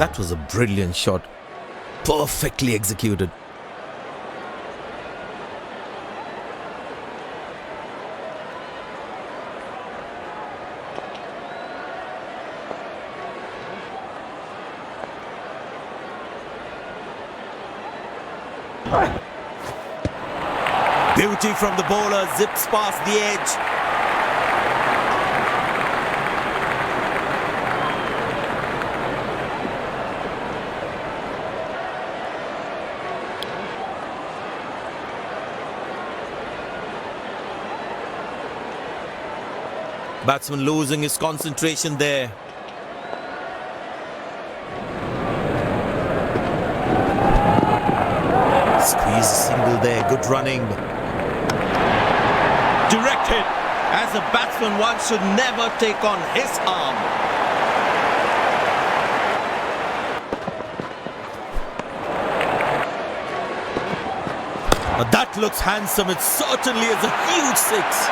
That was a brilliant shot. Perfectly executed. Beauty from the bowler, zips past the edge. Batsman losing his concentration there. Squeeze a single there, good running. Direct hit. As a batsman, one should never take on his arm. But that looks handsome. It certainly is a huge six.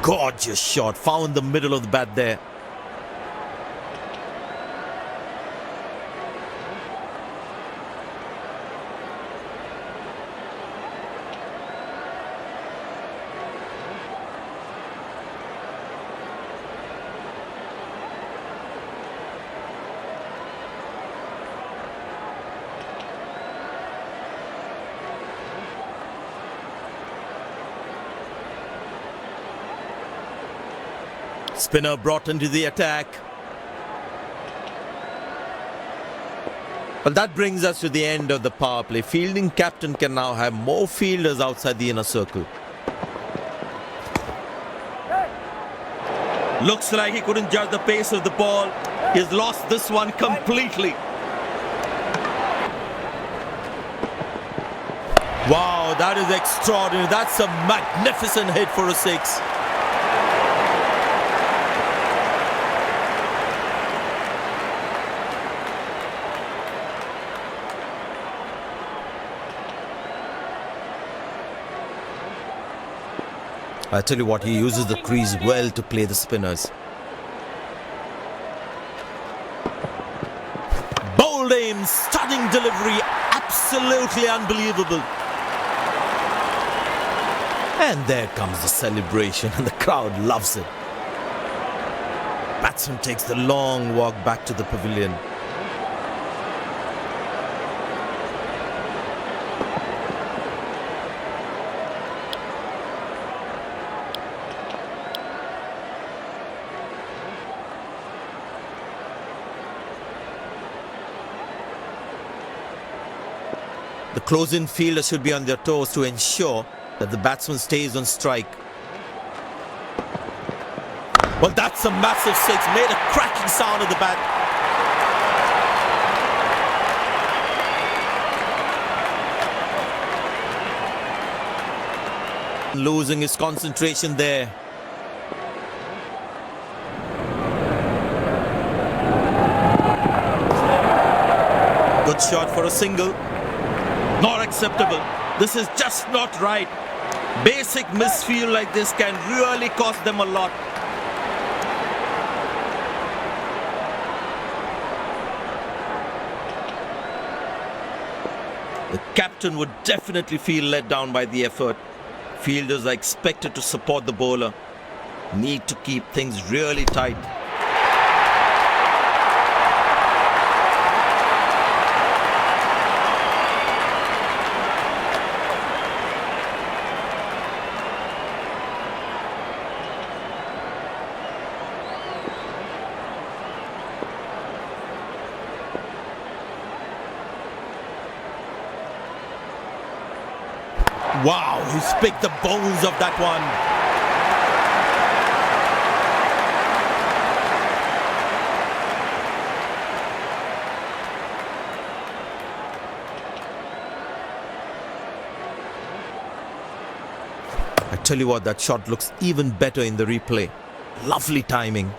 Gorgeous shot, found the middle of the bat there. Spinner brought into the attack. Well, that brings us to the end of the power play. Fielding captain can now have more fielders outside the inner circle. Looks like he couldn't judge the pace of the ball. He's lost this one completely. Wow, that is extraordinary. That's a magnificent hit for a six. I tell you what, he uses the crease well to play the spinners. Bold aim, stunning delivery, absolutely unbelievable. And there comes the celebration and the crowd loves it. Batsman takes the long walk back to the pavilion. The close-in fielder should be on their toes to ensure that the batsman stays on strike. Well, that's a massive six. Made a cracking sound at the bat. Losing his concentration there. Good shot for a single. Not acceptable. This is just not right. Basic misfield like this can really cost them a lot. The captain would definitely feel let down by the effort. Fielders are expected to support the bowler. Need to keep things really tight. Wow, he's picked the bones of that one. I tell you what, that shot looks even better in the replay. Lovely timing.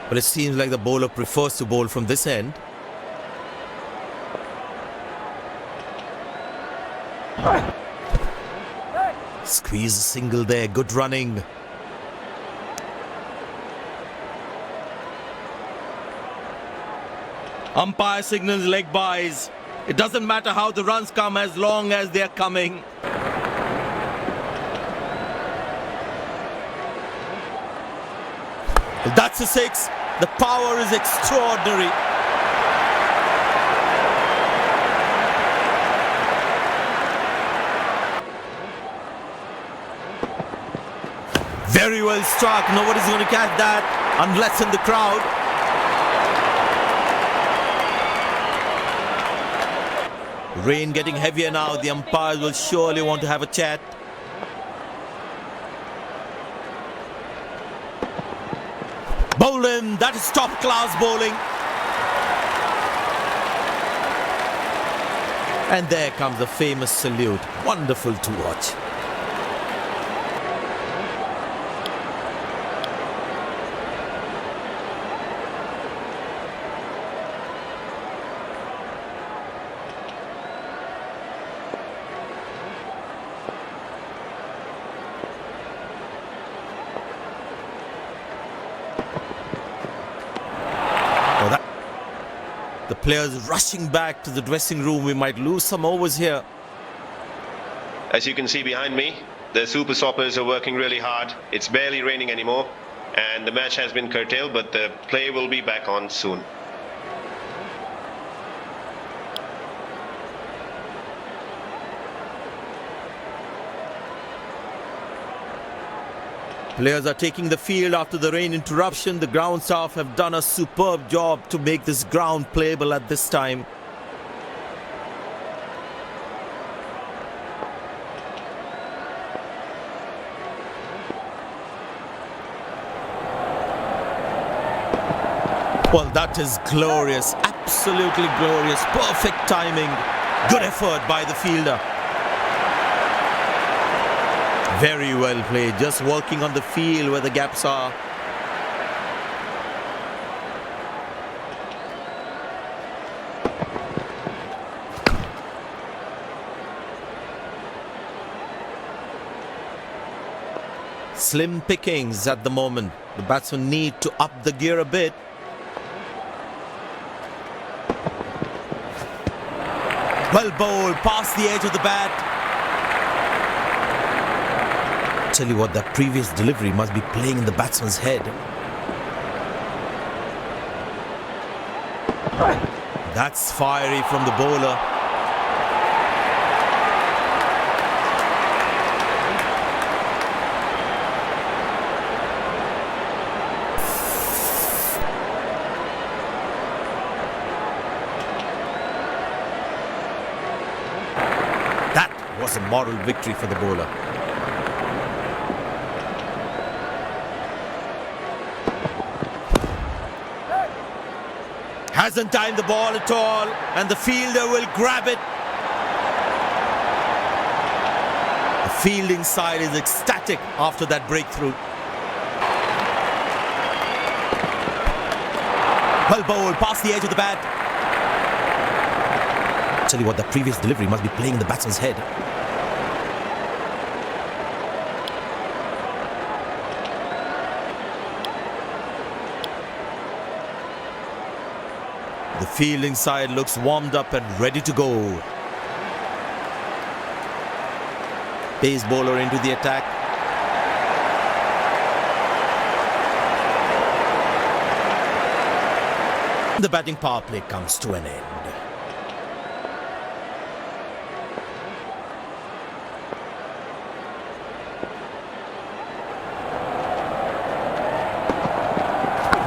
But it seems like the bowler prefers to bowl from this end. Squeeze a single there, good running. Umpire signals leg byes. It doesn't matter how the runs come as long as they're coming. That's a six. The power is extraordinary. Very well struck. Nobody's going to catch that unless in the crowd. Rain getting heavier now. The umpires will surely want to have a chat. Bowling. That is top class bowling. And there comes the famous salute. Wonderful to watch. The players rushing back to the dressing room. We might lose some overs here. As you can see behind me, the super stoppers are working really hard. It's barely raining anymore and the match has been curtailed, but the play will be back on soon. Players are taking the field after the rain interruption. The ground staff have done a superb job to make this ground playable at this time. Well, that is glorious, absolutely glorious, perfect timing, good effort by the fielder. Very well played, just working on the field where the gaps are. Slim pickings at the moment. The batsmen need to up the gear a bit. Well bowled, past the edge of the bat. Tell you what, that previous delivery must be playing in the batsman's head. That's fiery from the bowler. That was a moral victory for the bowler. Hasn't timed the ball at all, and the fielder will grab it. The fielding side is ecstatic after that breakthrough. Well bowled, past the edge of the bat. Tell you what, the previous delivery must be playing in the batsman's head. The fielding side looks warmed up and ready to go. Pace bowler into the attack. The batting power play comes to an end.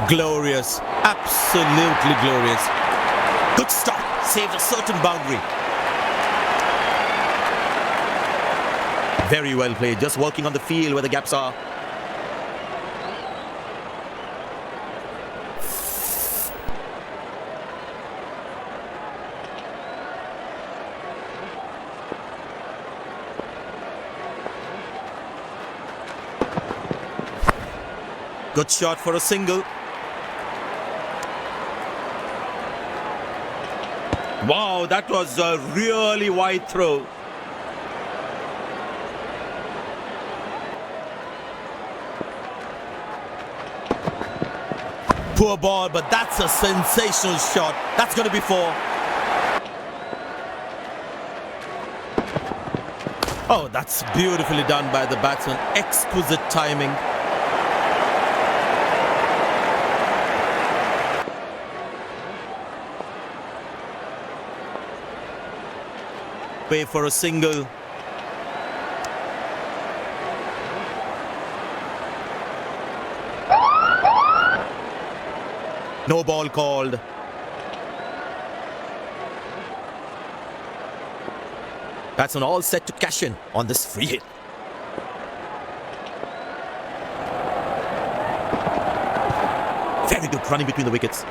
Glorious, absolutely glorious. Good stop, saved a certain boundary. Very well played, just working on the field where the gaps are. Good shot for a single. Wow, that was a really wide throw. Poor ball, but that's a sensational shot. That's going to be 4. Oh, that's beautifully done by the batsman. Exquisite timing. Way for a single. No ball called. Batsman all set to cash in on this free hit. Very good running between the wickets.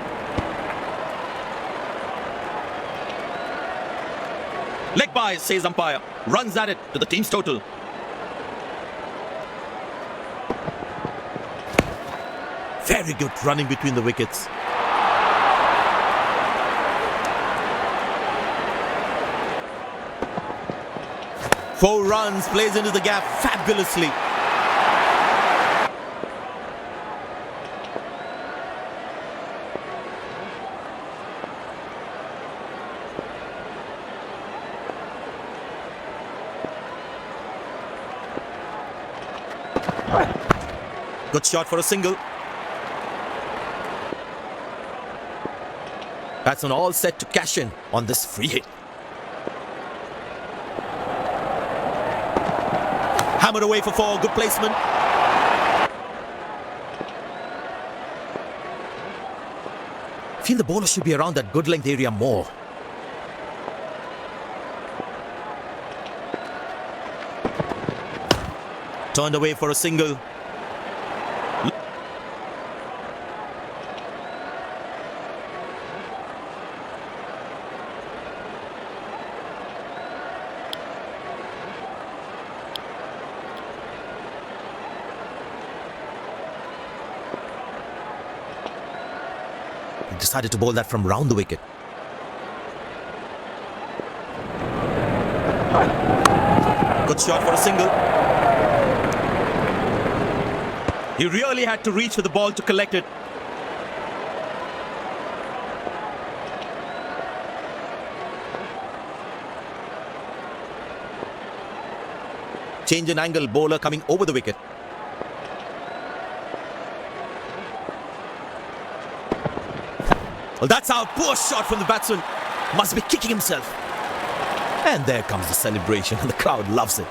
Leg by, says umpire. Runs at it to the team's total. Very good running between the wickets. Four runs, plays into the gap fabulously. Good shot for a single. Batsman all set to cash in on this free hit. Hammered away for 4. Good placement. Feel the bowler should be around that good length area more. Turned away for a single. Decided to bowl that from round the wicket. Good shot for a single. He really had to reach for the ball to collect it. Change in angle, bowler coming over the wicket. Well, that's our poor shot from the batsman. Must be kicking himself. And there comes the celebration, and the crowd loves it.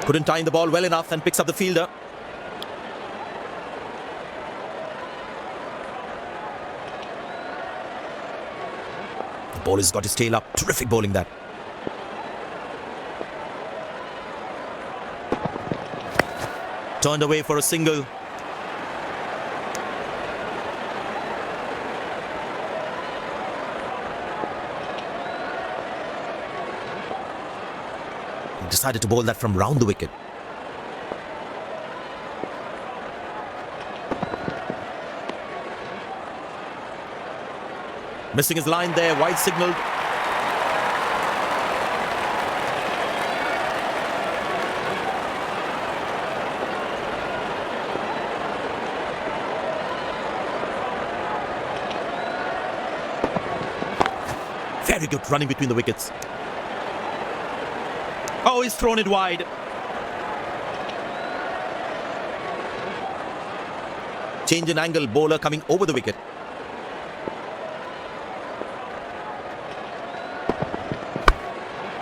Couldn't time the ball well enough and picks up the fielder. The bowler's got his tail up. Terrific bowling that. Turned away for a single. He decided to bowl that from round the wicket. Missing his line there, wide signalled. Very good running between the wickets. Oh, he's thrown it wide. Change in angle, bowler coming over the wicket.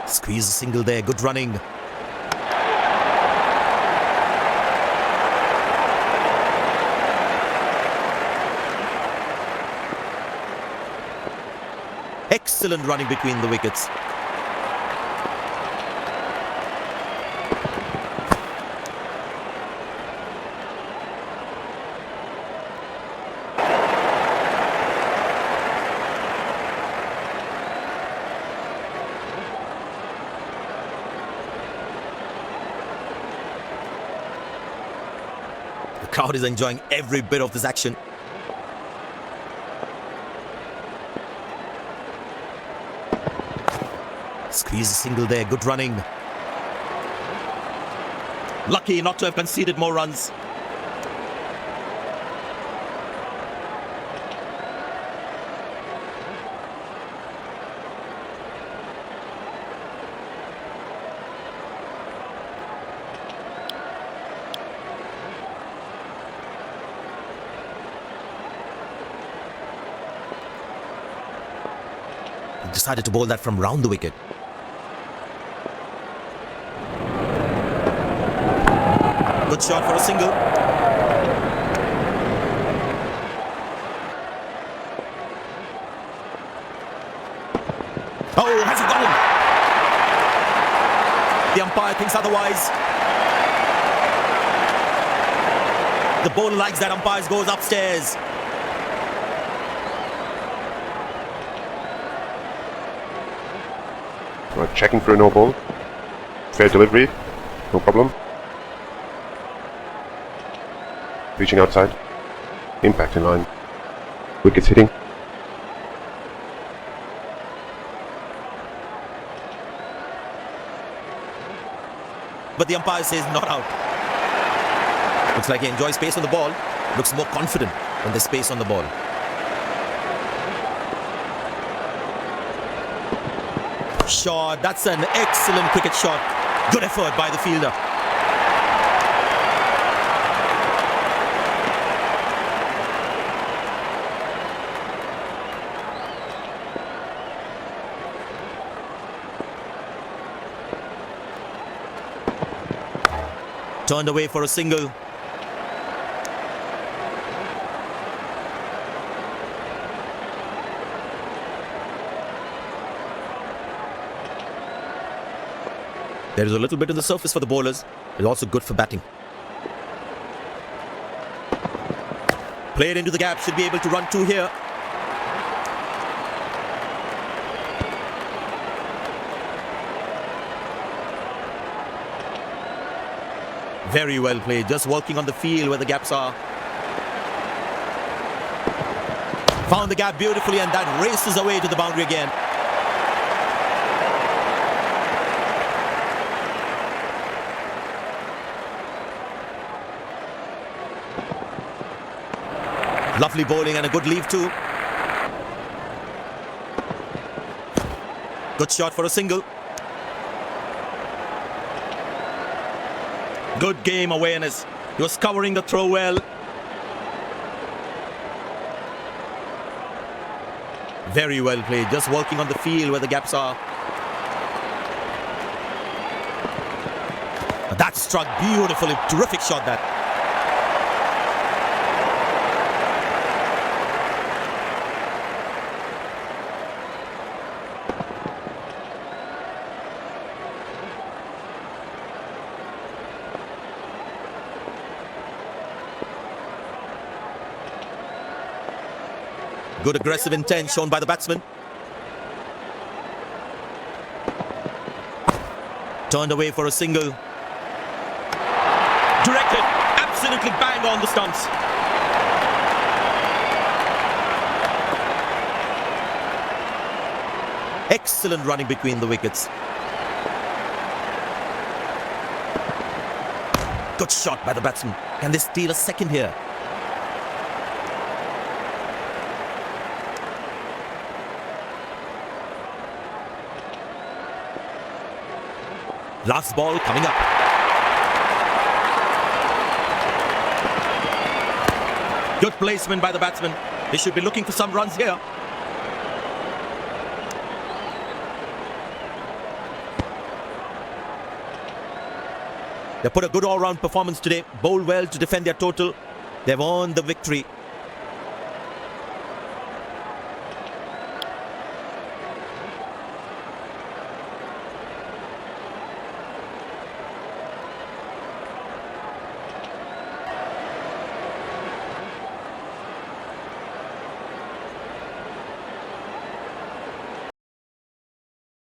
Squeeze a single there, good running. Excellent running between the wickets. crowd is enjoying every bit of this action. Squeeze a single there, good running. Lucky not to have conceded more runs. He decided to bowl that from round the wicket. Good shot for a single. Oh, has it gone in? The umpire thinks otherwise. The bowler likes that. Umpire goes upstairs. Right, checking for a no ball. Fair delivery, no problem. Reaching outside. Impact in line. Wickets hitting. But the umpire says not out. Looks like he enjoys space on the ball. Looks more confident when there's space on the ball. Shot. That's an excellent cricket shot. Good effort by the fielder. Turned away for a single. There is a little bit on the surface for the bowlers. It's also good for batting. Played into the gap, should be able to run two here. Very well played, just working on the field where the gaps are. Found the gap beautifully and that races away to the boundary again. Lovely bowling and a good leave too. Good shot for a single. Good game awareness. He was covering the throw well. Very well played. Just working on the field where the gaps are. That struck beautifully. Terrific shot that. Good aggressive intent shown by the batsman. Turned away for a single. Directed. Absolutely bang on the stumps. Excellent running between the wickets. Good shot by the batsman. Can they steal a second here? Last ball coming up. Good placement by the batsman. They should be looking for some runs here. They put a good all-round performance today. Bowled well to defend their total. They've earned the victory.